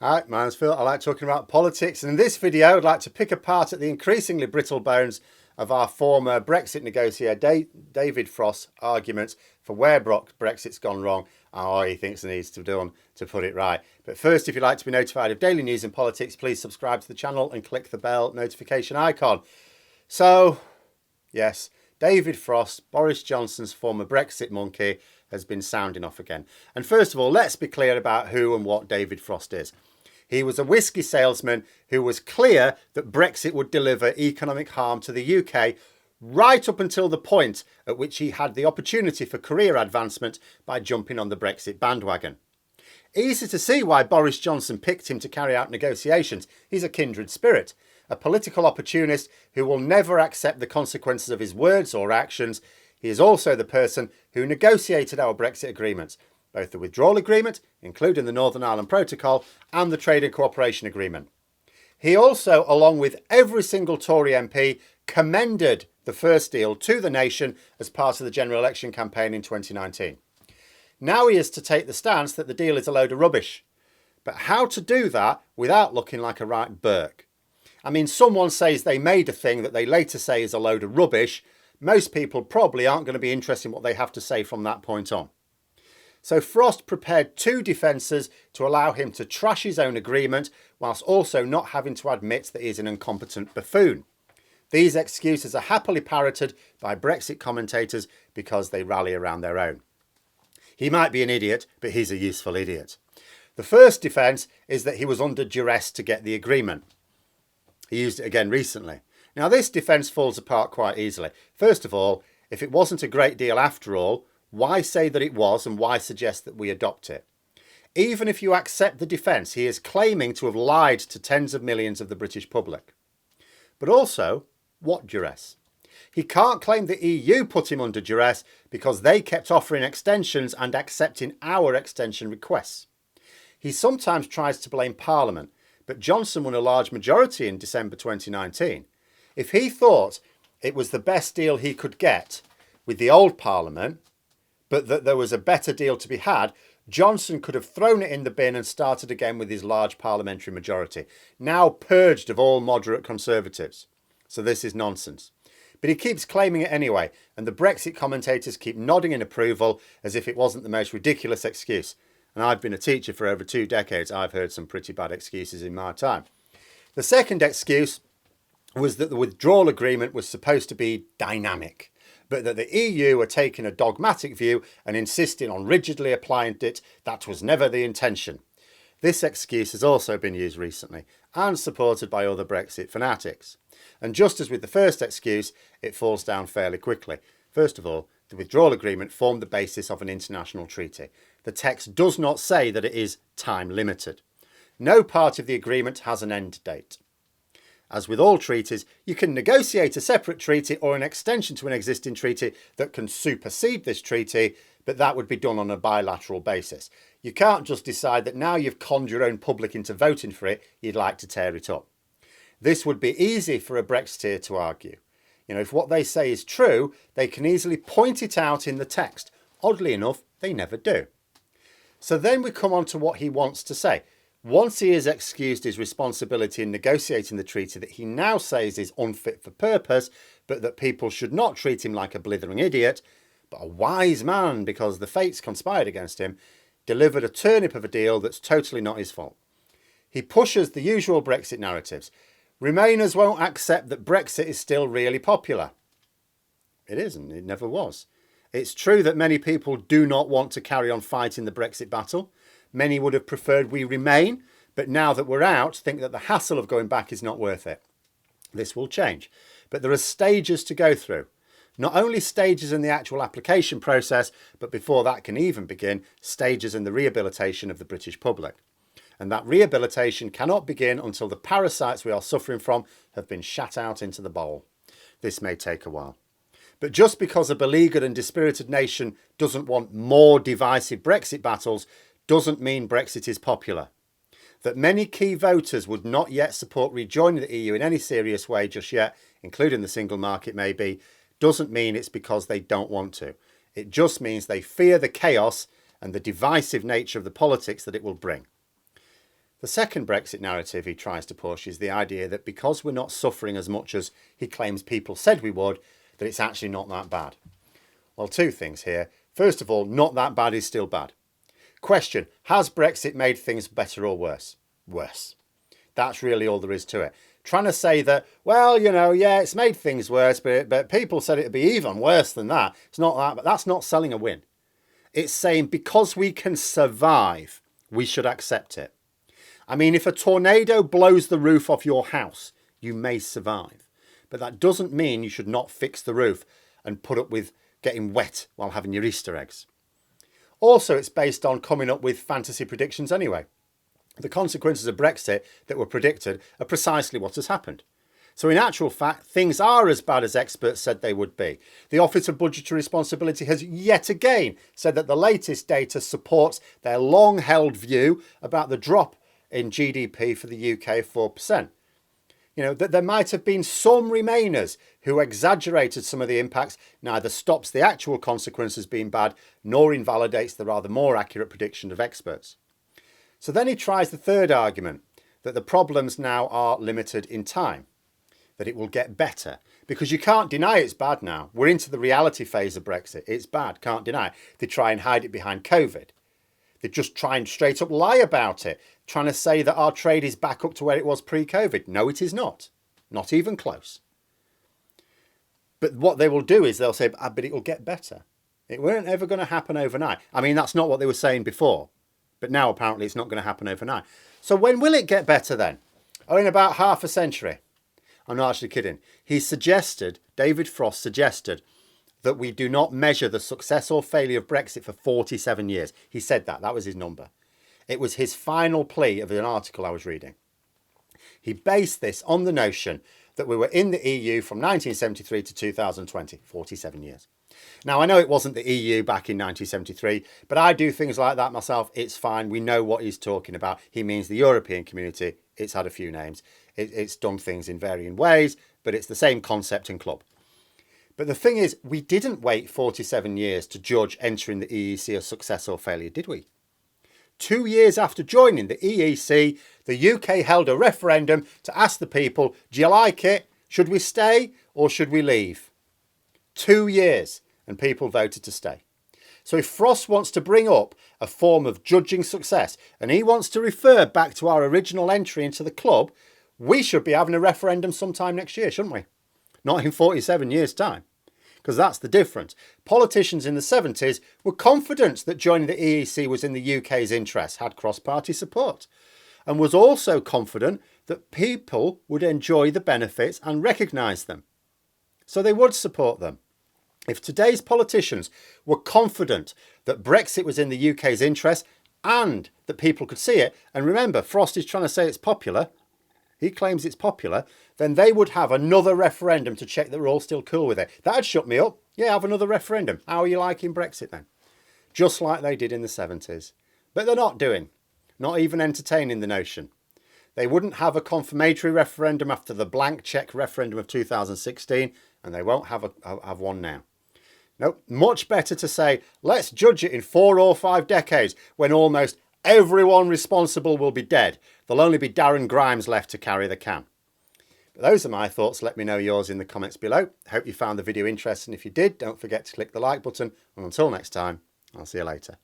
Hi, my name's Phil. I like talking about politics, and in this video I'd like to pick apart at the increasingly brittle bones of our former Brexit negotiator David Frost's arguments for where Brexit's gone wrong and what he thinks needs to be done to put it right. But first, if you'd like to be notified of daily news and politics, please subscribe to the channel and click the bell notification icon. So, yes, David Frost, Boris Johnson's former Brexit monkey, has been sounding off again. And first of all, let's be clear about who and what David Frost is. He was a whiskey salesman who was clear that Brexit would deliver economic harm to the UK right up until the point at which he had the opportunity for career advancement by jumping on the Brexit bandwagon. Easy to see why Boris Johnson picked him to carry out negotiations. He's a kindred spirit, a political opportunist who will never accept the consequences of his words or actions. He is also the person who negotiated our Brexit agreements, both the withdrawal agreement, including the Northern Ireland Protocol, and the Trade and Cooperation Agreement. He also, along with every single Tory MP, commended the first deal to the nation as part of the general election campaign in 2019. Now he is to take the stance that the deal is a load of rubbish. But how to do that without looking like a right Burke? I mean, someone says they made a thing that they later say is a load of rubbish. Most people probably aren't going to be interested in what they have to say from that point on. So Frost prepared two defences to allow him to trash his own agreement whilst also not having to admit that he's an incompetent buffoon. These excuses are happily parroted by Brexit commentators because they rally around their own. He might be an idiot, but he's a useful idiot. The first defence is that he was under duress to get the agreement. He used it again recently. Now this defence falls apart quite easily. First of all, if it wasn't a great deal after all, why say that it was and why suggest that we adopt it? Even if you accept the defence, he is claiming to have lied to tens of millions of the British public. But also, what duress? He can't claim the EU put him under duress because they kept offering extensions and accepting our extension requests. He sometimes tries to blame Parliament, but Johnson won a large majority in December 2019. If he thought it was the best deal he could get with the old Parliament, but that there was a better deal to be had, Johnson could have thrown it in the bin and started again with his large parliamentary majority, now purged of all moderate Conservatives. So this is nonsense. But he keeps claiming it anyway, and the Brexit commentators keep nodding in approval as if it wasn't the most ridiculous excuse. And I've been a teacher for over 2 decades. I've heard some pretty bad excuses in my time. The second excuse was that the withdrawal agreement was supposed to be dynamic, but that the EU are taking a dogmatic view and insisting on rigidly applying it. That was never the intention. This excuse has also been used recently and supported by other Brexit fanatics. And just as with the first excuse, it falls down fairly quickly. First of all, the withdrawal agreement formed the basis of an international treaty. The text does not say that it is time limited. No part of the agreement has an end date. As with all treaties, you can negotiate a separate treaty or an extension to an existing treaty that can supersede this treaty, but that would be done on a bilateral basis. You can't just decide that now you've conned your own public into voting for it, you'd like to tear it up. This would be easy for a Brexiteer to argue. If what they say is true, they can easily point it out in the text. Oddly enough, they never do. So then we come on to what he wants to say. Once he has excused his responsibility in negotiating the treaty that he now says is unfit for purpose, but that people should not treat him like a blithering idiot, but a wise man because the fates conspired against him, delivered a turnip of a deal that's totally not his fault. He pushes the usual Brexit narratives. Remainers won't accept that Brexit is still really popular. It isn't. It never was. It's true that many people do not want to carry on fighting the Brexit battle. Many would have preferred we remain, but now that we're out, think that the hassle of going back is not worth it. This will change, but there are stages to go through. Not only stages in the actual application process, but before that can even begin, stages in the rehabilitation of the British public. And that rehabilitation cannot begin until the parasites we are suffering from have been shat out into the bowl. This may take a while. But just because a beleaguered and dispirited nation doesn't want more divisive Brexit battles doesn't mean Brexit is popular. That many key voters would not yet support rejoining the EU in any serious way just yet, including the single market maybe, doesn't mean it's because they don't want to. It just means they fear the chaos and the divisive nature of the politics that it will bring. The second Brexit narrative he tries to push is the idea that because we're not suffering as much as he claims people said we would, that it's actually not that bad. Well, two things here. First of all, not that bad is still bad. Question, has Brexit made things better or worse? Worse. That's really all there is to it. Trying to say that, well, you know, yeah, it's made things worse, but people said it'd be even worse than that. It's not that, but that's not selling a win. It's saying because we can survive, we should accept it. I mean, if a tornado blows the roof off your house, you may survive. But that doesn't mean you should not fix the roof and put up with getting wet while having your Easter eggs. Also, it's based on coming up with fantasy predictions anyway. The consequences of Brexit that were predicted are precisely what has happened. So in actual fact, things are as bad as experts said they would be. The Office of Budgetary Responsibility has yet again said that the latest data supports their long-held view about the drop in GDP for the UK of 4%. You know, that there might have been some Remainers who exaggerated some of the impacts, neither stops the actual consequences being bad, nor invalidates the rather more accurate prediction of experts. So then he tries the third argument, that the problems now are limited in time, that it will get better. Because you can't deny it's bad now. We're into the reality phase of Brexit. It's bad, can't deny it. They try and hide it behind COVID. They just try and straight up lie about it, trying to say that our trade is back up to where it was pre-COVID. No, it is not. Not even close. But what they will do is they'll say, but it will get better. It weren't ever going to happen overnight. I mean, that's not what they were saying before. But now apparently it's not going to happen overnight. So when will it get better then? Oh, in about half a century. I'm not actually kidding. David Frost suggested that we do not measure the success or failure of Brexit for 47 years. He said that. That was his number. It was his final plea of an article I was reading. He based this on the notion that we were in the EU from 1973 to 2020, 47 years. Now, I know it wasn't the EU back in 1973, but I do things like that myself. It's fine. We know what he's talking about. He means the European community. It's had a few names. It's done things in varying ways, but it's the same concept and club. But the thing is, we didn't wait 47 years to judge entering the EEC a success or failure, did we? 2 years after joining the EEC, the UK held a referendum to ask the people, do you like it? Should we stay or should we leave? 2 years, and people voted to stay. So if Frost wants to bring up a form of judging success and he wants to refer back to our original entry into the club, we should be having a referendum sometime next year, shouldn't we? Not in 47 years' time. Because that's the difference. Politicians in the 70s were confident that joining the EEC was in the UK's interest, had cross-party support, and was also confident that people would enjoy the benefits and recognise them. So they would support them. If today's politicians were confident that Brexit was in the UK's interest and that people could see it, and remember, Frost is trying to say it's popular, he claims it's popular, then they would have another referendum to check that we're all still cool with it. That'd shut me up. Yeah, have another referendum. How are you liking Brexit then? Just like they did in the 70s. But they're not doing. Not even entertaining the notion. They wouldn't have a confirmatory referendum after the blank check referendum of 2016, and they won't have one now. Nope, much better to say, let's judge it in 4 or 5 decades when almost everyone responsible will be dead. There'll only be Darren Grimes left to carry the can. But those are my thoughts. Let me know yours in the comments below. Hope you found the video interesting. If you did, don't forget to click the like button. And until next time, I'll see you later.